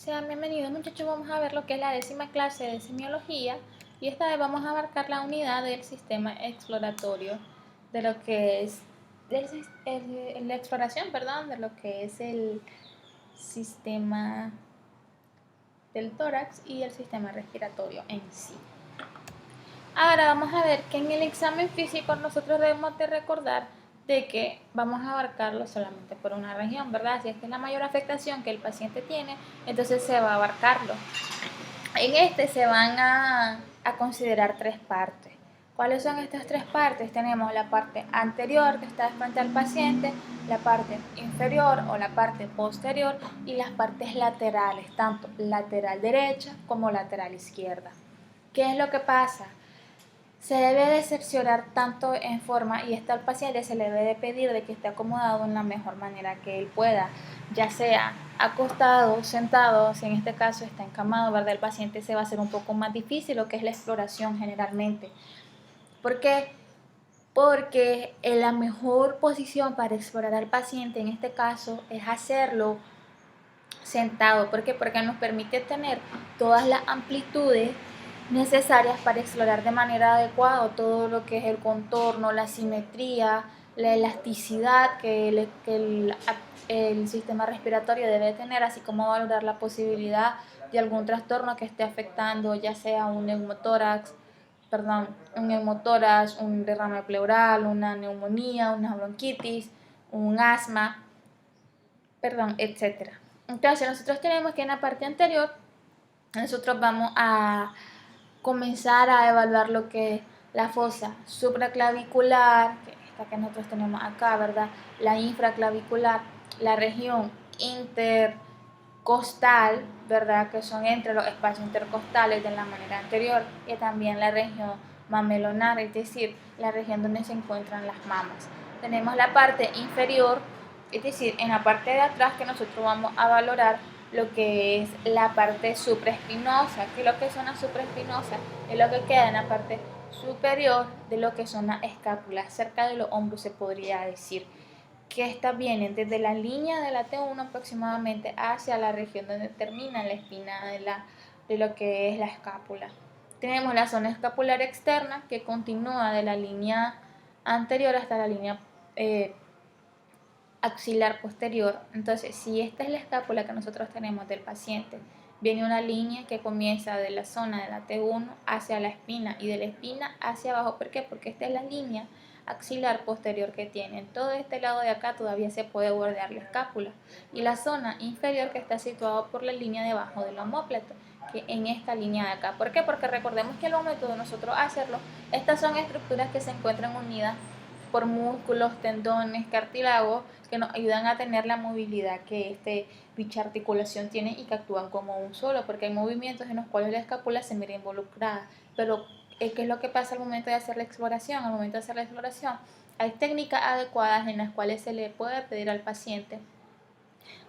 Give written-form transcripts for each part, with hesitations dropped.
Sean bienvenidos muchachos, vamos a ver lo que es la 10ª clase de semiología y esta vez vamos a abarcar la unidad del sistema exploratorio de lo que es la exploración, perdón, de lo que es el sistema del tórax y el sistema respiratorio en sí. Ahora vamos a ver que en el examen físico nosotros debemos de recordar de que vamos a abarcarlo solamente por una región, ¿verdad? Si es que es la mayor afectación que el paciente tiene, entonces se va a abarcarlo. En este se van a considerar tres partes. ¿Cuáles son estas tres partes? Tenemos la parte anterior que está frente al paciente, la parte inferior o la parte posterior y las partes laterales, tanto lateral derecha como lateral izquierda. ¿Qué es lo que pasa? Se debe de cerciorar tanto en forma y esto al paciente se le debe de pedir de que esté acomodado en la mejor manera que él pueda, ya sea acostado, sentado, si en este caso está encamado, ¿verdad? El paciente se va a hacer un poco más difícil lo que es la exploración generalmente. ¿Por qué? Porque la mejor posición para explorar al paciente en este caso es hacerlo sentado. ¿Por qué? Porque nos permite tener todas las amplitudes necesarias para explorar de manera adecuada todo lo que es el contorno, la simetría, la elasticidad que el sistema respiratorio debe tener, así como valorar la posibilidad de algún trastorno que esté afectando, ya sea un neumotórax, un derrame pleural, una neumonía, una bronquitis, un asma, etcétera. Entonces nosotros tenemos que en la parte anterior nosotros vamos a comenzar a evaluar lo que es la fosa supraclavicular, que esta que nosotros tenemos acá, ¿verdad? La infraclavicular, la región intercostal, ¿verdad? Que son entre los espacios intercostales de la manera anterior, y también la región mamelonar, es decir, la región donde se encuentran las mamas. Tenemos la parte inferior, es decir, en la parte de atrás que nosotros vamos a valorar lo que es la parte supraespinosa, que lo que son las supraespinosas es lo que queda en la parte superior de lo que son las escápulas, cerca de los hombros se podría decir, que estas vienen desde la línea de la T1 aproximadamente hacia la región donde termina la espina de lo que es la escápula. Tenemos la zona escapular externa que continúa de la línea anterior hasta la línea axilar posterior. Entonces, si esta es la escápula que nosotros tenemos del paciente, viene una línea que comienza de la zona de la T1 hacia la espina y de la espina hacia abajo. ¿Por qué? Porque esta es la línea axilar posterior que tiene. En todo este lado de acá todavía se puede bordear la escápula. Y la zona inferior que está situada por la línea de abajo del omóplato, que en esta línea de acá. ¿Por qué? Porque recordemos que el método de nosotros hacerlo, estas son estructuras que se encuentran unidas por músculos, tendones, cartílagos que nos ayudan a tener la movilidad que dicha articulación tiene y que actúan como un solo, porque hay movimientos en los cuales la escápula se mira involucrada. Pero, ¿qué es lo que pasa al momento de hacer la exploración? Al momento de hacer la exploración, hay técnicas adecuadas en las cuales se le puede pedir al paciente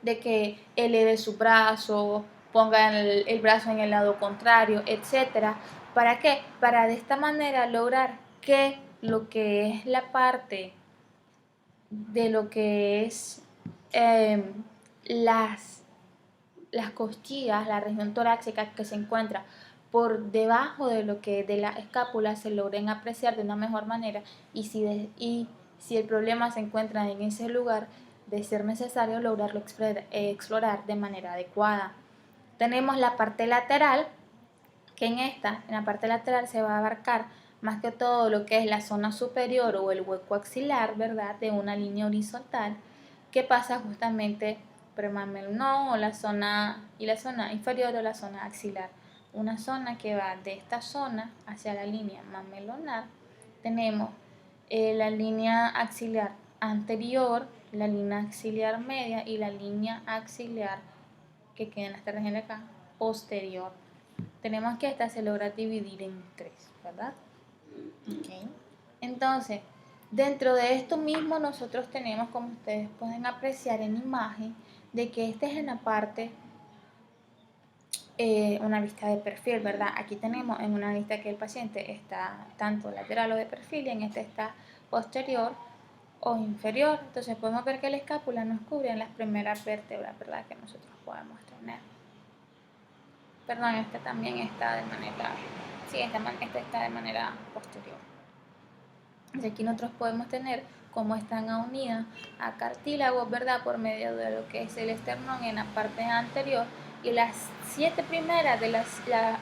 de que eleve su brazo, ponga el brazo en el lado contrario, etcétera. ¿Para qué? Para de esta manera lograr que lo que es la parte de lo que es eh, las, las costillas, la región torácica que se encuentra por debajo de lo que de la escápula se logren apreciar de una mejor manera y si el problema se encuentra en ese lugar, de ser necesario lograrlo explorar de manera adecuada. Tenemos la parte lateral, que en la parte lateral se va a abarcar más que todo lo que es la zona superior o el hueco axilar, ¿verdad? De una línea horizontal que pasa justamente por el mamelón o la zona inferior o la zona axilar. Una zona que va de esta zona hacia la línea mamelonar. Tenemos la línea axilar anterior, la línea axilar media y la línea axilar que queda en esta región de acá, posterior. Tenemos que esta se logra dividir en tres, ¿verdad? Okay. Entonces, dentro de esto mismo nosotros tenemos, como ustedes pueden apreciar en imagen, de que esta es en la parte, una vista de perfil, ¿verdad? Aquí tenemos en una vista que el paciente está tanto lateral o de perfil y en esta está posterior o inferior. Entonces podemos ver que la escápula nos cubre en las primeras vértebras, ¿verdad? Que nosotros podemos tener. Perdón, este también está de manera, sí, este está de manera posterior. Entonces aquí nosotros podemos tener cómo están unidas a cartílagos, ¿verdad? Por medio de lo que es el esternón en la parte anterior, y las 7 primeras,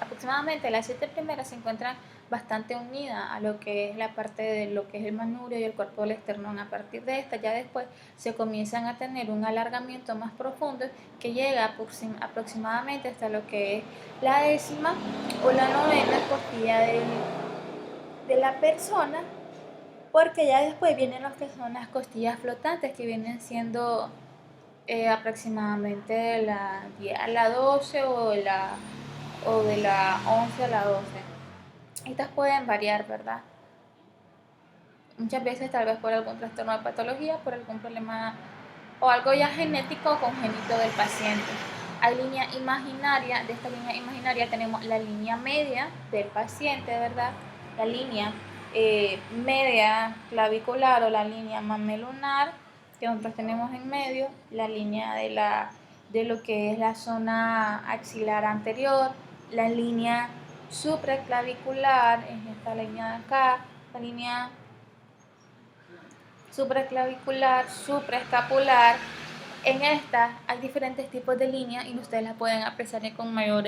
aproximadamente las 7 primeras se encuentran bastante unidas a lo que es la parte de lo que es el manubrio y el cuerpo del esternón. A partir de esta ya después se comienzan a tener un alargamiento más profundo que llega aproximadamente hasta lo que es la 10ª o la 9ª costilla de la persona, porque ya después vienen los que son las costillas flotantes, que vienen siendo aproximadamente de la 10 a la 12 o de la 11 a la 12. Estas pueden variar, ¿verdad? Muchas veces tal vez por algún trastorno de patología, por algún problema o algo ya genético o congénito del paciente. Hay línea imaginaria. De esta línea imaginaria tenemos la línea media del paciente, ¿verdad? La línea media clavicular o la línea mamelunar que nosotros tenemos en medio, la línea de lo que es la zona axilar anterior, la línea supraclavicular, en esta línea de acá, la línea supraclavicular, supraescapular. En esta hay diferentes tipos de líneas y ustedes las pueden apreciar con mayor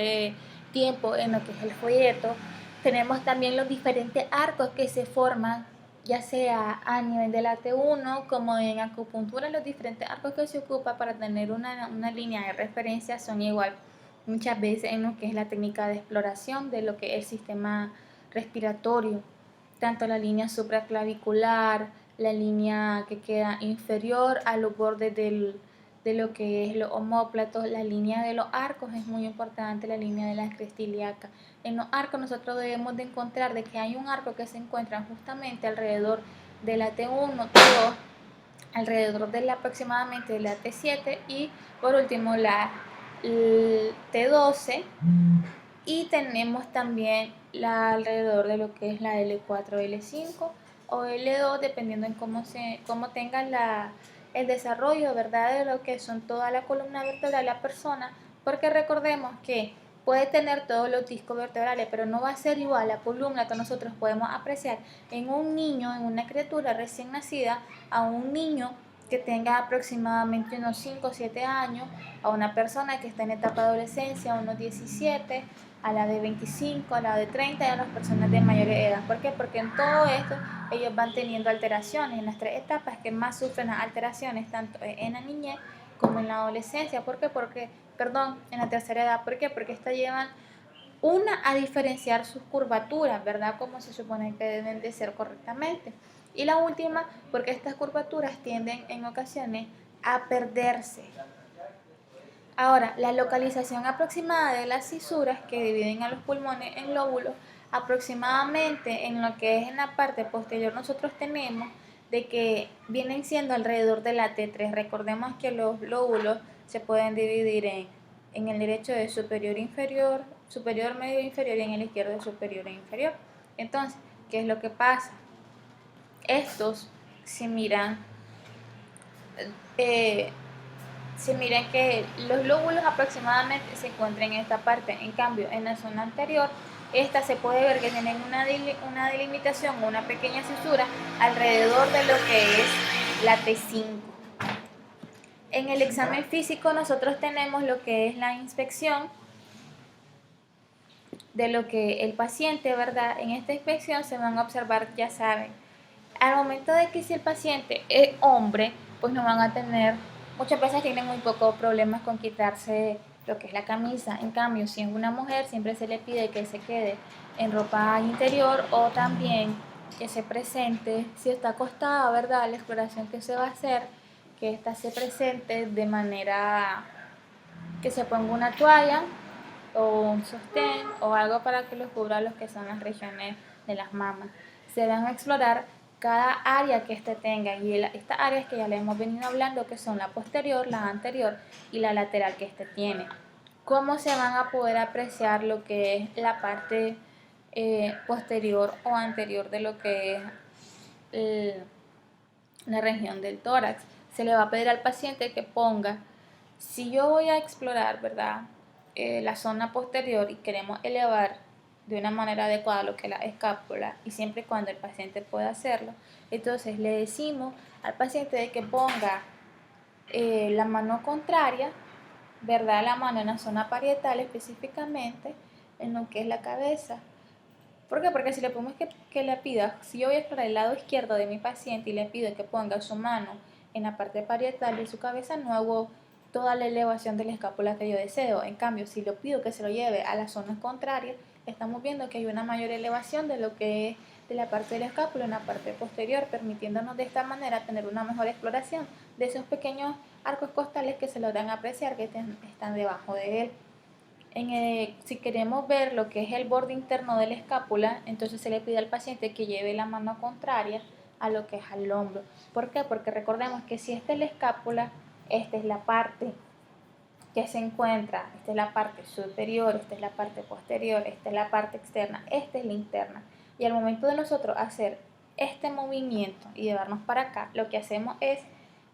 tiempo en lo que es el folleto. Tenemos también los diferentes arcos que se forman, ya sea a nivel de la T1 como en acupuntura. Los diferentes arcos que se ocupan para tener una línea de referencia son igual muchas veces en lo que es la técnica de exploración de lo que es el sistema respiratorio, tanto la línea supraclavicular, la línea que queda inferior a los bordes de lo que es los omóplatos, la línea de los arcos es muy importante, la línea de la cresta ilíaca. En los arcos nosotros debemos de encontrar de que hay un arco que se encuentra justamente alrededor de la T1, T2, alrededor de aproximadamente de la T7 y por último la T12, y tenemos también alrededor de lo que es la L4, L5 o L2, dependiendo en cómo tenga el desarrollo, ¿verdad? De lo que son toda la columna vertebral de la persona, porque recordemos que puede tener todos los discos vertebrales, pero no va a ser igual la columna que nosotros podemos apreciar en un niño, en una criatura recién nacida, a un niño que tenga aproximadamente unos 5 o 7 años, a una persona que está en etapa de adolescencia, unos 17, a la de 25, a la de 30 y a las personas de mayor edad. ¿Por qué? Porque en todo esto ellos van teniendo alteraciones. En las 3 etapas que más sufren las alteraciones, tanto en la niñez como en la adolescencia. ¿Por qué? En la tercera edad. ¿Por qué? Porque estas llevan a diferenciar sus curvaturas, ¿verdad? Como se supone que deben de ser correctamente. Y la última, porque estas curvaturas tienden en ocasiones a perderse. Ahora, la localización aproximada de las cisuras que dividen a los pulmones en lóbulos, aproximadamente en lo que es en la parte posterior nosotros tenemos de que vienen siendo alrededor de la T3. Recordemos que los lóbulos se pueden dividir en el derecho de superior inferior, superior medio inferior, y en el izquierdo de superior e inferior. Entonces, ¿qué es lo que pasa? Estos se miran que los lóbulos aproximadamente se encuentran en esta parte. En cambio, en la zona anterior, esta se puede ver que tienen una delimitación o una pequeña cisura alrededor de lo que es la T5. En el examen físico nosotros tenemos lo que es la inspección de lo que el paciente, ¿verdad? En esta inspección se van a observar, ya saben, al momento de que si el paciente es hombre, pues no van a tener, muchas veces tienen muy pocos problemas con quitarse lo que es la camisa. En cambio, si es una mujer, siempre se le pide que se quede en ropa interior, o también que se presente, si está acostada, ¿verdad? La exploración que se va a hacer, que ésta se presente de manera que se ponga una toalla o un sostén o algo para que los cubra los que son las regiones de las mamas. Se van a explorar cada área que éste tenga, y estas áreas que ya le hemos venido hablando, que son la posterior, la anterior y la lateral que éste tiene. ¿Cómo se van a poder apreciar lo que es la parte posterior o anterior de lo que es la región del tórax? Se le va a pedir al paciente que ponga, si yo voy a explorar, ¿verdad?, la zona posterior y queremos elevar de una manera adecuada lo que es la escápula y siempre y cuando el paciente pueda hacerlo, entonces le decimos al paciente de que ponga la mano contraria, ¿verdad? La mano en la zona parietal específicamente, en lo que es la cabeza. ¿Por qué? Porque si le ponemos que le pida, si yo voy a explorar el lado izquierdo de mi paciente y le pido que ponga su mano en la parte parietal de su cabeza, no hago toda la elevación de la escápula que yo deseo. En cambio, si le pido que se lo lleve a la zona contraria, estamos viendo que hay una mayor elevación de lo que es de la parte de la escápula en la parte posterior, permitiéndonos de esta manera tener una mejor exploración de esos pequeños arcos costales que se logran apreciar que están debajo de él. Si queremos ver lo que es el borde interno de la escápula, entonces se le pide al paciente que lleve la mano contraria a lo que es al hombro. ¿Por qué? Porque recordemos que si esta es la escápula, esta es la parte que se encuentra, esta es la parte superior, esta es la parte posterior, esta es la parte externa, esta es la interna. Y al momento de nosotros hacer este movimiento y llevarnos para acá, lo que hacemos es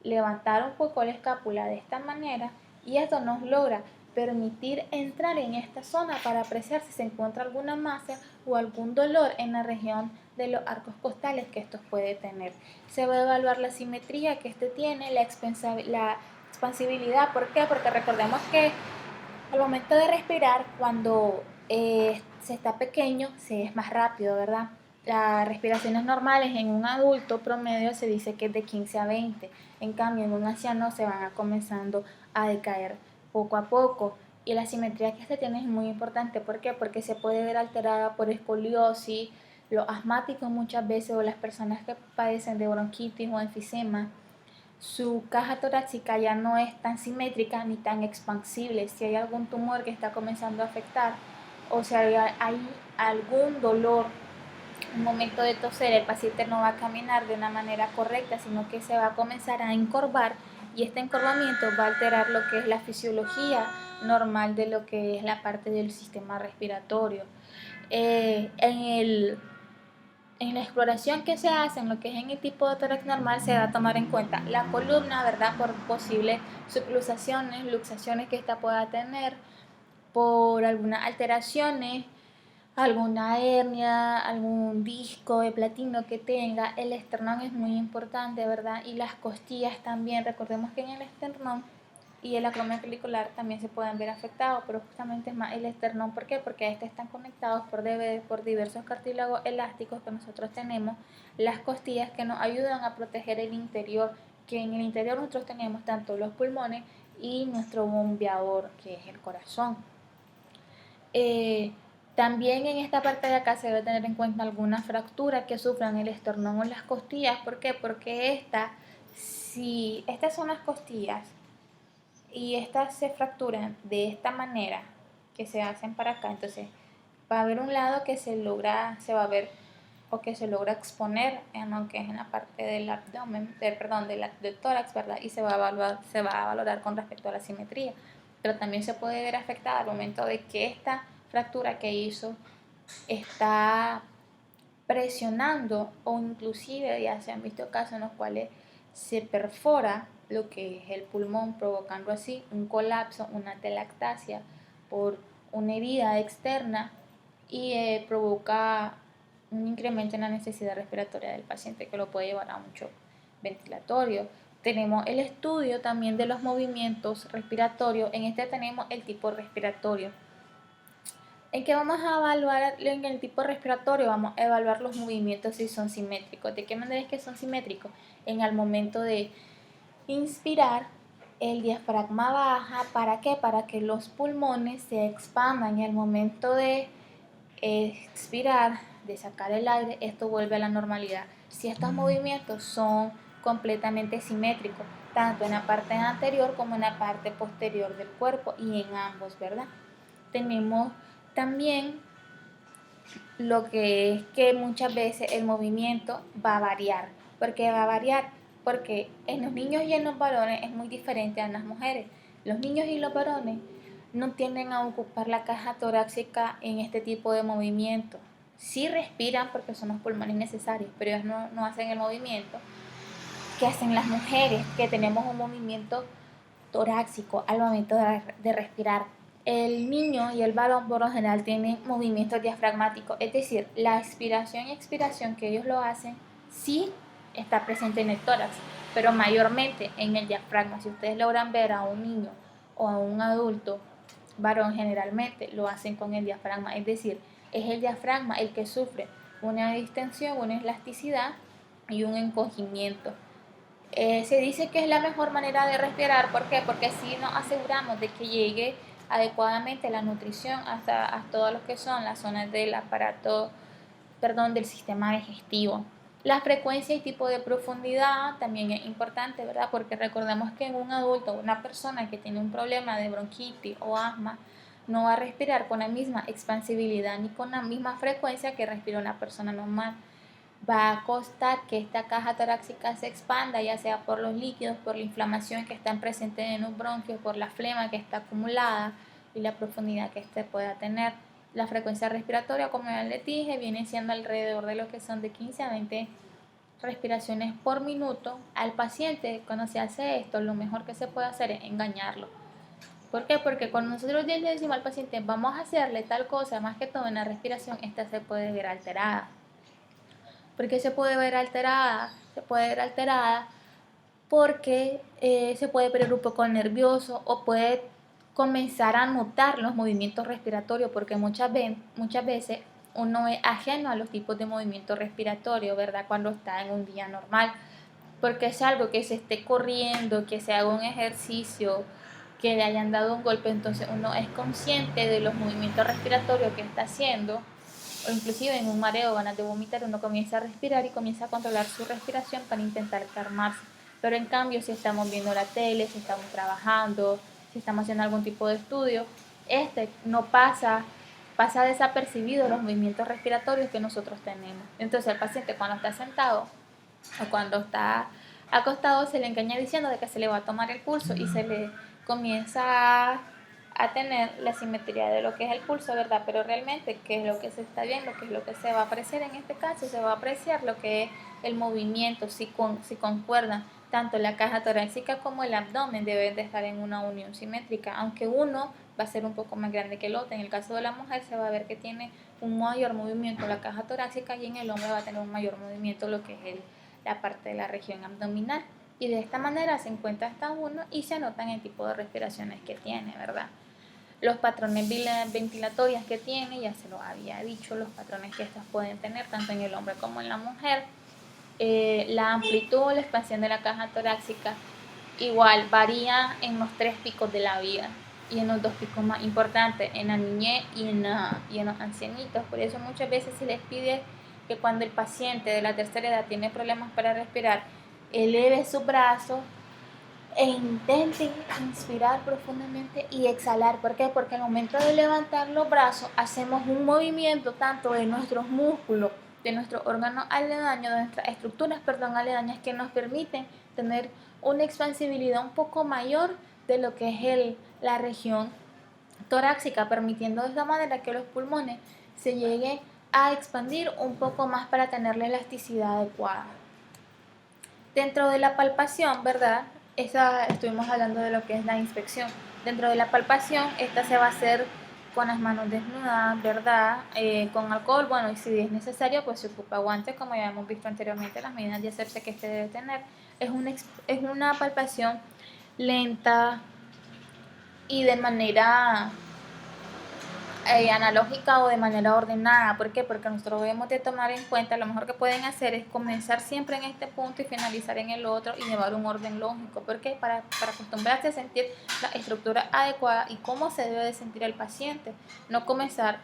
levantar un poco la escápula de esta manera y esto nos logra permitir entrar en esta zona para apreciar si se encuentra alguna masa o algún dolor en la región de los arcos costales que estos puede tener. Se va a evaluar la simetría que este tiene, la expansibilidad. ¿Por qué? Porque recordemos que al momento de respirar, cuando se está pequeño, se es más rápido, ¿verdad? Las respiraciones normales en un adulto promedio se dice que es de 15 a 20. En cambio, en un anciano se van comenzando a decaer poco a poco. Y la simetría que este tiene es muy importante. ¿Por qué? Porque se puede ver alterada por escoliosis, los asmáticos muchas veces o las personas que padecen de bronquitis o enfisema. Su caja torácica ya no es tan simétrica ni tan expansible. Si hay algún tumor que está comenzando a afectar o si hay algún dolor, un momento de toser, el paciente no va a caminar de una manera correcta, sino que se va a comenzar a encorvar y este encorvamiento va a alterar lo que es la fisiología normal de lo que es la parte del sistema respiratorio. En la exploración que se hace en lo que es en el tipo de tórax normal se va a tomar en cuenta la columna, ¿verdad? Por posibles subluxaciones, luxaciones que ésta pueda tener, por algunas alteraciones, alguna hernia, algún disco de platino que tenga. El esternón es muy importante, ¿verdad? Y las costillas también. Recordemos que en el esternón y el acromion clavicular también se pueden ver afectados, pero justamente es más el esternón. ¿Por qué? Porque estos están conectados por diversos cartílagos elásticos que nosotros tenemos, las costillas que nos ayudan a proteger el interior, que en el interior nosotros tenemos tanto los pulmones y nuestro bombeador, que es el corazón. También en esta parte de acá se debe tener en cuenta algunas fracturas que sufran el esternón o las costillas. ¿Por qué? Porque si estas son las costillas y estas se fracturan de esta manera que se hacen para acá, entonces va a haber un lado que se va a ver o que se logra exponer en lo que es en la parte del abdomen, del tórax, ¿verdad? Y se va a valorar con respecto a la simetría. Pero también se puede ver afectada al momento de que esta fractura que hizo está presionando o inclusive ya se han visto casos en los cuales se perfora lo que es el pulmón, provocando así un colapso, una telactasia por una herida externa y provoca un incremento en la necesidad respiratoria del paciente que lo puede llevar a un shock ventilatorio. Tenemos el estudio también de los movimientos respiratorios. En este tenemos el tipo respiratorio. ¿En qué vamos a evaluar? En el tipo respiratorio vamos a evaluar los movimientos si son simétricos. ¿De qué manera es que son simétricos? En el momento de inspirar, el diafragma baja. ¿Para qué? Para que los pulmones se expandan. Y al momento de expirar, de sacar el aire, esto vuelve a la normalidad. Si estos movimientos son completamente simétricos, tanto en la parte anterior como en la parte posterior del cuerpo y en ambos, ¿verdad? Tenemos también lo que es que muchas veces el movimiento va a variar. ¿Por qué va a variar? Porque en los niños y en los varones es muy diferente a las mujeres. Los niños y los varones no tienden a ocupar la caja torácica en este tipo de movimiento. Sí respiran porque son los pulmones necesarios, pero ellos no hacen el movimiento que hacen las mujeres, que tenemos un movimiento torácico al momento de respirar. el niño y el varón por lo general tienen movimientos diafragmáticos, es decir, la expiración y expiración que ellos lo hacen sí está presente en el tórax, pero mayormente en el diafragma. Si ustedes logran ver a un niño o a un adulto varón, generalmente lo hacen con el diafragma, es decir, es el diafragma el que sufre una distensión, una elasticidad y un encogimiento. Se dice que es la mejor manera de respirar. ¿Por qué? Porque así nos aseguramos de que llegue adecuadamente la nutrición hasta todo lo que son las zonas del aparato, del sistema digestivo. La frecuencia y tipo de profundidad también es importante, ¿verdad? Porque recordemos que en un adulto, una persona que tiene un problema de bronquitis o asma, no va a respirar con la misma expansibilidad ni con la misma frecuencia que respira una persona normal. Va a costar que esta caja torácica se expanda, ya sea por los líquidos, por la inflamación que está presente en los bronquios, por la flema que está acumulada y la profundidad que éste pueda tener. La frecuencia respiratoria, como ya les dije, viene siendo alrededor de lo que son de 15 a 20 respiraciones por minuto. Al paciente, cuando se hace esto, lo mejor que se puede hacer es engañarlo. ¿Por qué? Porque cuando nosotros le decimos al paciente vamos a hacerle tal cosa, más que todo en la respiración, esta se puede ver alterada. ¿Por qué se puede ver alterada? Se puede ver alterada porque se puede ver un poco nervioso o puede comenzar a notar los movimientos respiratorios, porque muchas veces uno es ajeno a los tipos de movimiento respiratorio, ¿verdad? Cuando está en un día normal, porque es algo que se esté corriendo, que se haga un ejercicio, que le hayan dado un golpe, entonces uno es consciente de los movimientos respiratorios que está haciendo, o inclusive en un mareo, ganas de vomitar, uno comienza a respirar y comienza a controlar su respiración para intentar calmarse. Pero en cambio, si estamos viendo la tele, si estamos trabajando, si estamos haciendo algún tipo de estudio, no pasa desapercibido los movimientos respiratorios que nosotros tenemos. Entonces el paciente cuando está sentado o cuando está acostado se le engaña diciendo de que se le va a tomar el pulso y se le comienza a tener la simetría de lo que es el pulso, ¿verdad? Pero realmente, ¿qué es lo que se está viendo? ¿Qué es lo que se va a apreciar en este caso? Se va a apreciar lo que es el movimiento, si concuerdan. Tanto la caja torácica como el abdomen deben de estar en una unión simétrica, aunque uno va a ser un poco más grande que el otro. En el caso de la mujer se va a ver que tiene un mayor movimiento la caja torácica y en el hombre va a tener un mayor movimiento lo que es la parte de la región abdominal. Y de esta manera se encuentra hasta uno y se anotan el tipo de respiraciones que tiene, ¿verdad? Los patrones ventilatorios que tiene, ya se lo había dicho, los patrones que estas pueden tener tanto en el hombre como en la mujer. La amplitud o la expansión de la caja torácica igual varía en los 3 picos de la vida y en los 2 picos más importantes, en la niñez y en los ancianitos. Por eso muchas veces se les pide que cuando el paciente de la tercera edad tiene problemas para respirar, eleve su brazo e intenten inspirar profundamente y exhalar. ¿Por qué? Porque al momento de levantar los brazos hacemos un movimiento tanto de nuestros músculos, de nuestros órganos aledaños, de nuestras estructuras, aledañas, que nos permiten tener una expansibilidad un poco mayor de lo que es la región torácica, permitiendo de esta manera que los pulmones se lleguen a expandir un poco más para tener la elasticidad adecuada. Dentro de la palpación, ¿verdad? Estuvimos hablando de lo que es la inspección. Dentro de la palpación, esta se va a hacer con las manos desnudas, ¿verdad? Con alcohol, bueno, y si es necesario, pues se ocupa guantes, como ya hemos visto anteriormente, las medidas de asepsia que este debe tener. Es una palpación lenta y de manera analógica o de manera ordenada. ¿Por qué? Porque nosotros debemos de tomar en cuenta, lo mejor que pueden hacer es comenzar siempre en este punto y finalizar en el otro y llevar un orden lógico. ¿Por qué? Para acostumbrarse a sentir la estructura adecuada y cómo se debe de sentir el paciente. No comenzar,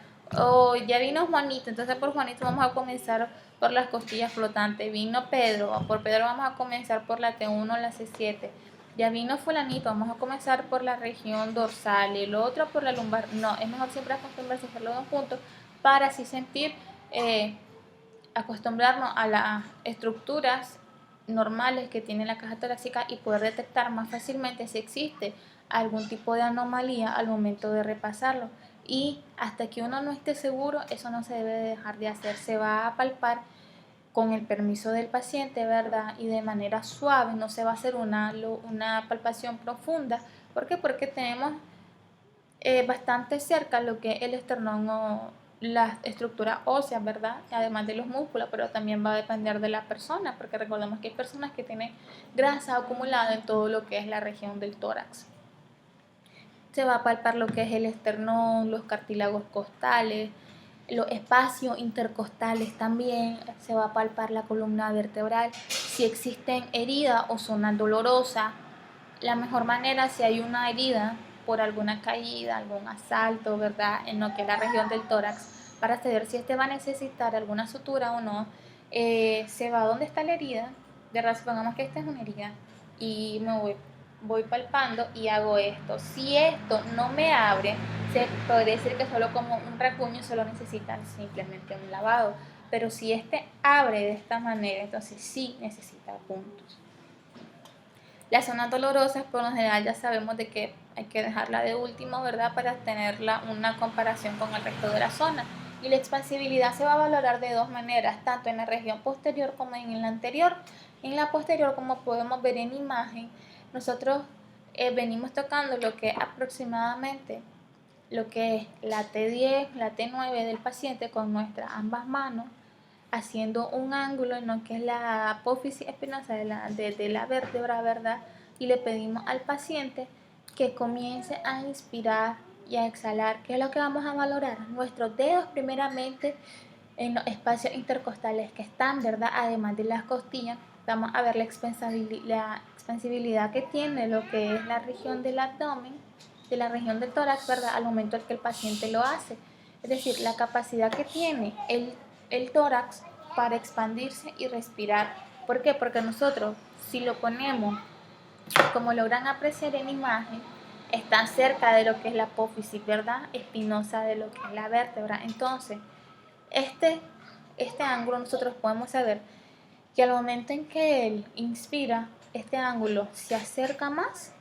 ya vino Juanito, entonces por Juanito vamos a comenzar por las costillas flotantes. Vino Pedro, por Pedro vamos a comenzar por la T1 o la C7. Ya vino fulanito, vamos a comenzar por la región dorsal y el otro por la lumbar. No, es mejor siempre acostumbrarse a hacerlo dos juntos para así sentir, acostumbrarnos a las estructuras normales que tiene la caja torácica y poder detectar más fácilmente si existe algún tipo de anomalía al momento de repasarlo. Y hasta que uno no esté seguro, eso no se debe de dejar de hacer. Se va a palpar con el permiso del paciente, ¿verdad? Y de manera suave, no se va a hacer una palpación profunda. ¿Por qué? Porque tenemos bastante cerca lo que es el esternón o la estructura ósea, ¿verdad? Además de los músculos, pero también va a depender de la persona, porque recordemos que hay personas que tienen grasa acumulada en todo lo que es la región del tórax. Se va a palpar lo que es el esternón, los cartílagos costales, los espacios intercostales también, se va a palpar la columna vertebral, si existen heridas o zonas dolorosas. La mejor manera, si hay una herida por alguna caída, algún asalto, ¿verdad? En lo que es la región del tórax, para saber si este va a necesitar alguna sutura o no, se va a donde está la herida, ¿verdad? Supongamos que esta es una herida y voy palpando y hago esto. Si esto no me abre, se podría decir que solo como un rasguño solo necesita simplemente un lavado. Pero si este abre de esta manera, entonces sí necesita puntos. Las zonas dolorosas, por lo general, ya sabemos de que hay que dejarla de último, ¿verdad? Para tenerla una comparación con el resto de la zona. Y la expansibilidad se va a valorar de dos maneras, tanto en la región posterior como en la anterior. En la posterior, como podemos ver en imagen, nosotros venimos tocando lo que aproximadamente lo que es la T10, la T9 del paciente con nuestras ambas manos, haciendo un ángulo en lo que es la apófisis espinosa de la vértebra, ¿verdad? Y le pedimos al paciente que comience a inspirar y a exhalar. ¿Qué es lo que vamos a valorar? Nuestros dedos primeramente en los espacios intercostales que están, ¿verdad? Además de las costillas, vamos a ver la expansibilidad que tiene lo que es la región del abdomen, de la región del tórax, ¿verdad? Al momento en que el paciente lo hace. Es decir, la capacidad que tiene el tórax para expandirse y respirar. ¿Por qué? Porque nosotros, si lo ponemos, como logran apreciar en imagen, están cerca de lo que es la apófisis, ¿verdad? Espinosa de lo que es la vértebra. Entonces, este ángulo nosotros podemos saber que al momento en que él inspira, este ángulo se acerca más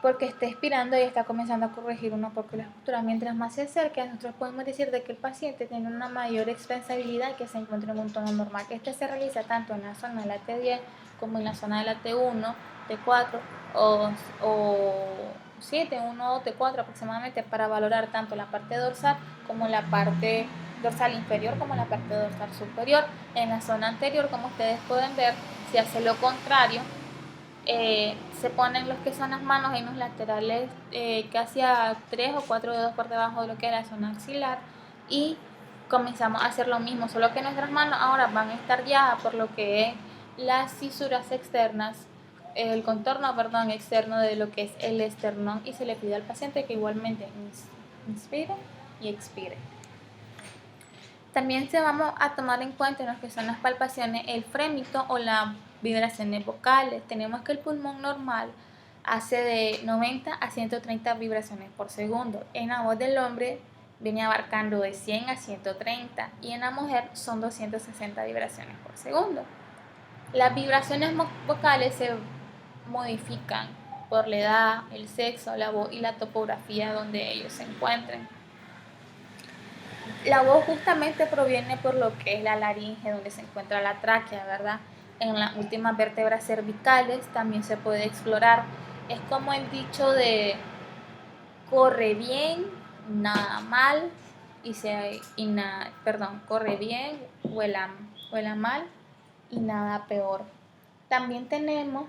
porque está expirando y está comenzando a corregir una poco la estructura. Mientras más se acerca, nosotros podemos decir de que el paciente tiene una mayor expansibilidad que se encuentra en un tono normal. Este se realiza tanto en la zona de la T10 como en la zona de la T1, T4 o 7, 1 o T4 aproximadamente, para valorar tanto la parte dorsal como la parte dorsal inferior como la parte dorsal superior. En la zona anterior, como ustedes pueden ver, se hace lo contrario. Se ponen los que son las manos en los laterales, casi a 3 o 4 dedos por debajo de lo que es la zona axilar, y comenzamos a hacer lo mismo, solo que nuestras manos ahora van a estar ya por lo que es las cisuras externas, el contorno, perdón, externo de lo que es el esternón, y se le pide al paciente que igualmente inspire y expire. También se vamos a tomar en cuenta en lo que son las palpaciones el frémito o las vibraciones vocales. Tenemos que el pulmón normal hace de 90 a 130 vibraciones por segundo. En la voz del hombre viene abarcando de 100 a 130 y en la mujer son 260 vibraciones por segundo. Las vibraciones vocales se modifican por la edad, el sexo, la voz y la topografía donde ellos se encuentren. La voz justamente proviene por lo que es la laringe, donde se encuentra la tráquea, ¿verdad? En las últimas vértebras cervicales también se puede explorar. Es como el dicho de corre bien, nada mal, corre bien, huela mal y nada peor. También tenemos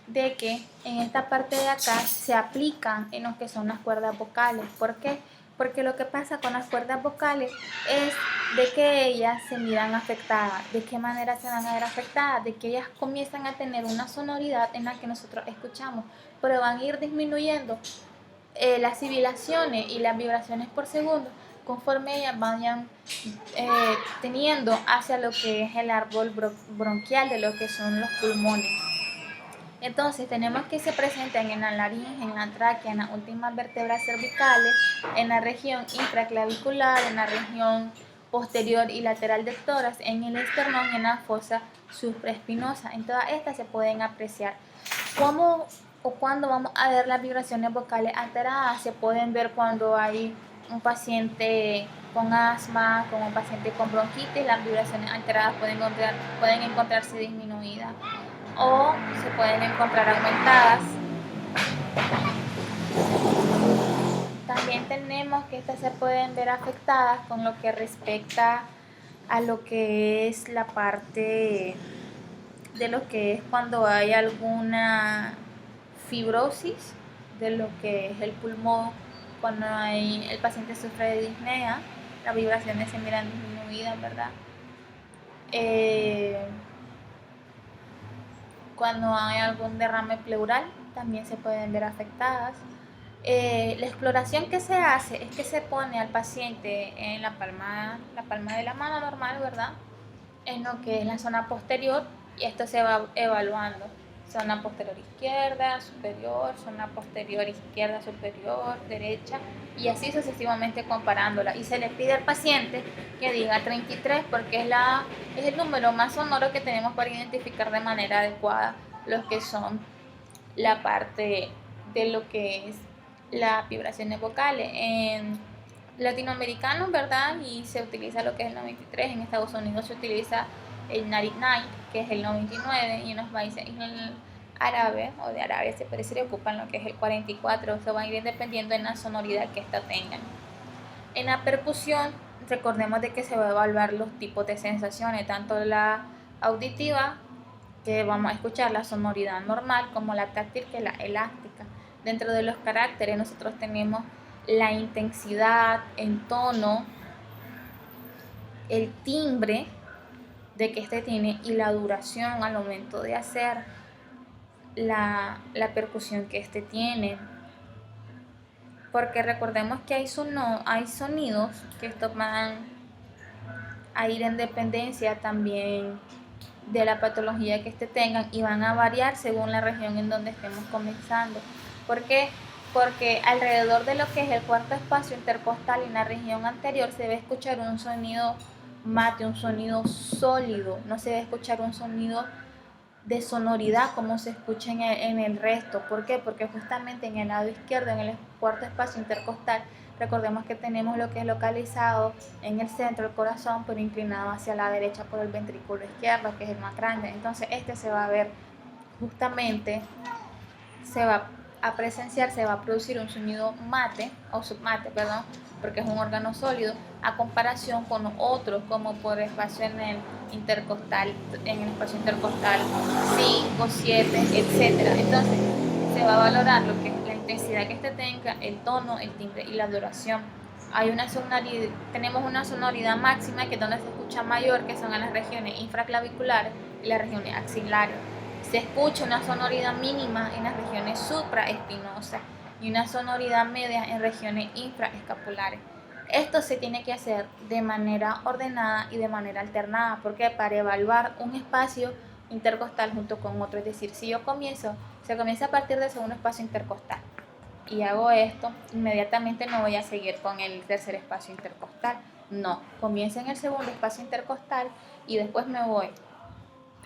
de que en esta parte de acá se aplican en lo que son las cuerdas vocales. ¿Por qué? Porque lo que pasa con las cuerdas vocales es de que ellas se miran afectadas. ¿De qué manera se van a ver afectadas? De que ellas comienzan a tener una sonoridad en la que nosotros escuchamos, pero van a ir disminuyendo las sibilaciones y las vibraciones por segundo conforme ellas vayan teniendo hacia lo que es el árbol bronquial de lo que son los pulmones. Entonces tenemos que se presenten en la laringe, en la tráquea, en las últimas vértebras cervicales, en la región infraclavicular, en la región posterior y lateral del tórax, en el esternón, en la fosa supraespinosa. En todas estas se pueden apreciar. ¿Cómo o cuándo vamos a ver las vibraciones vocales alteradas? Se pueden ver cuando hay un paciente con asma, con un paciente con bronquitis, las vibraciones alteradas pueden encontrarse disminuidas o se pueden encontrar aumentadas. también tenemos que estas se pueden ver afectadas con lo que respecta a lo que es la parte de lo que es cuando hay alguna fibrosis de lo que es el pulmón, cuando el paciente sufre de disnea, las vibraciones se miran disminuidas, ¿verdad? Cuando hay algún derrame pleural también se pueden ver afectadas. La exploración que se hace es que se pone al paciente en la palma de la mano normal, ¿verdad? En lo que es la zona posterior, y esto se va evaluando. Zona posterior izquierda, superior, zona posterior izquierda, superior, derecha, y así sucesivamente comparándola. Y se le pide al paciente que diga 33 porque es el número más sonoro que tenemos para identificar de manera adecuada los que son la parte de lo que es las vibraciones vocales. En latinoamericanos, ¿verdad? Y se utiliza lo que es el 93, en Estados Unidos se utiliza el 99, que es el 99, y en los países árabes o de Arabia se parece ocupan lo que es el 44, se va a ir dependiendo en la sonoridad que ésta tengan. En la percusión, recordemos de que se va a evaluar los tipos de sensaciones, tanto la auditiva, que vamos a escuchar la sonoridad normal, como la táctil, que es la elástica. Dentro de los caracteres nosotros tenemos la intensidad, el tono, el timbre de que este tiene y la duración al momento de hacer la percusión que este tiene. Porque recordemos que hay sonidos que estos van a ir en dependencia también de la patología que este tengan y van a variar según la región en donde estemos comenzando. ¿Por qué? Porque alrededor de lo que es el cuarto espacio intercostal en la región anterior se va a escuchar un sonido mate, un sonido sólido, no se va a escuchar un sonido de sonoridad como se escucha en el resto. ¿Por qué? Porque justamente en el lado izquierdo, en el cuarto espacio intercostal, recordemos que tenemos lo que es localizado en el centro del corazón, pero inclinado hacia la derecha por el ventrículo izquierdo, que es el más grande. Entonces este se va a ver justamente, se va a presenciar, se va a producir un sonido mate o submate, perdón, porque es un órgano sólido, a comparación con otros, como por espacio en el espacio intercostal 5, 7, etcétera. Entonces se va a valorar lo que es la intensidad que este tenga, el tono, el timbre y la duración. Tenemos una sonoridad máxima, que es donde se escucha mayor, que son en las regiones infraclaviculares y las regiones axilares. Se escucha una sonoridad mínima en las regiones supraespinosas y una sonoridad media en regiones infraescapulares. Esto se tiene que hacer de manera ordenada y de manera alternada, porque para evaluar un espacio intercostal junto con otro, es decir, si se comienza a partir del segundo espacio intercostal y hago esto, inmediatamente no voy a seguir con el tercer espacio intercostal, no, comienzo en el segundo espacio intercostal y después me voy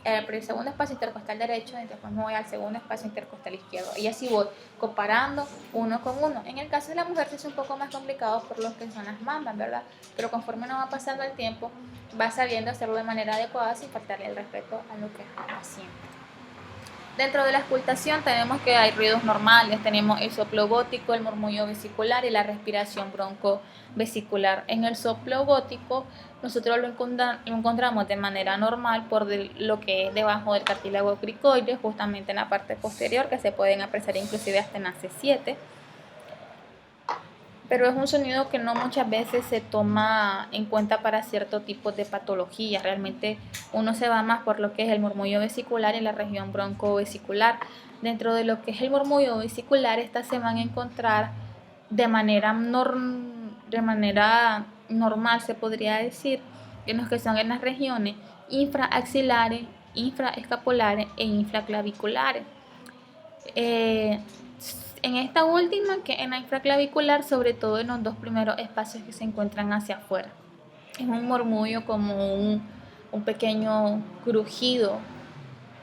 el segundo espacio intercostal derecho y después me voy al segundo espacio intercostal izquierdo, y así voy comparando uno con uno. En el caso de la mujer se hace un poco más complicado por lo que son las mamas, ¿verdad? Pero conforme nos va pasando el tiempo, va sabiendo hacerlo de manera adecuada sin faltarle el respeto a lo que es el paciente. Dentro de la auscultación tenemos que hay ruidos normales, tenemos el soplo gótico, el murmullo vesicular y la respiración broncovesicular. En el soplo gótico nosotros lo encontramos de manera normal por lo que es debajo del cartílago cricoide, justamente en la parte posterior, que se pueden apreciar inclusive hasta en la C7. Pero es un sonido que no muchas veces se toma en cuenta para cierto tipo de patología. Realmente uno se va más por lo que es el murmullo vesicular y la región broncovesicular. Dentro de lo que es el murmullo vesicular, estas se van a encontrar de manera normal, se podría decir, en los que son en las regiones infraaxilares, infraescapulares e infraclaviculares. En esta última, que en la infraclavicular, sobre todo en los dos primeros espacios que se encuentran hacia afuera. Es un murmullo como un pequeño crujido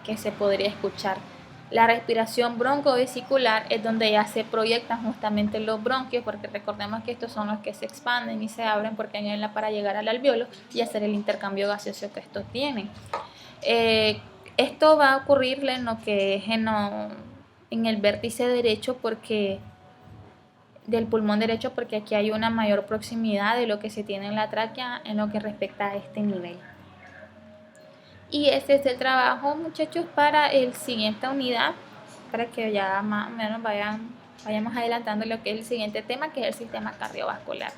que se podría escuchar. La respiración broncovesicular es donde ya se proyectan justamente los bronquios, porque recordemos que estos son los que se expanden y se abren porque añaden para llegar al alveolo y hacer el intercambio gaseoso que estos tienen. Esto va a ocurrirle en lo que es en el vértice derecho, porque del pulmón derecho, porque aquí hay una mayor proximidad de lo que se tiene en la tráquea en lo que respecta a este nivel. Y este es el trabajo, muchachos, para el siguiente unidad, para que ya más o menos vayamos adelantando lo que es el siguiente tema, que es el sistema cardiovascular.